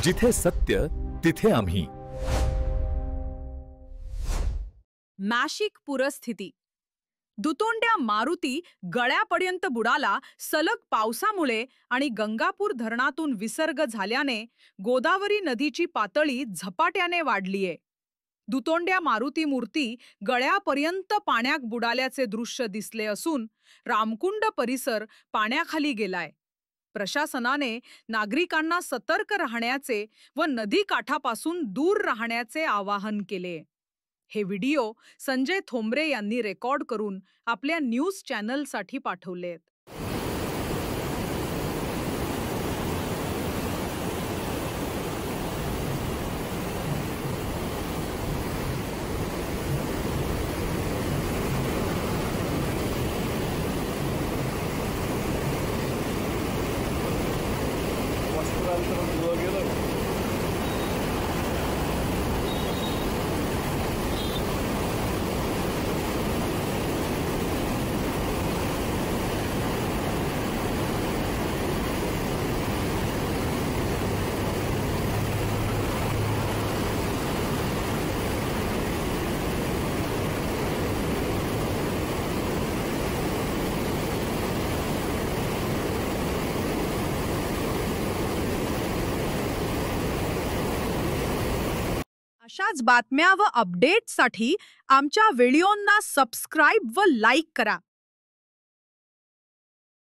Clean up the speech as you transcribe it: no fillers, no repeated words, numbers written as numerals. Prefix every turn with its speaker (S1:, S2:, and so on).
S1: जिथे सत्य तिथे आम्ही.
S2: माशिक पूरस्थिती. दुतोंड्या मारुती गळ्यापर्यंत बुडाला सलग पावसामुळे आणि गंगापूर धरणातून विसर्ग झाल्याने गोदावरी नदीची पातळी झपाट्याने वाढलीये. दुतोंड्या मारुती मूर्ती गळ्यापर्यंत पाण्यात बुडाल्याचे दृश्य दिसले असून रामकुंड परिसर पाण्याखाली गेलाय. प्रशासनाने नागरिकांना सतर्क राहण्याचे व नदी काठापासून दूर राहण्याचे आवाहन केले. हे व्हिडिओ संजय थोंबरे यांनी रेकॉर्ड करून आपल्या न्यूज चॅनलसाठी पाठवलेत. अशाच बातम्या व अपडेट्ससाठी आमच्या व्हिडिओंना सबस्क्राईब व लाईक करा.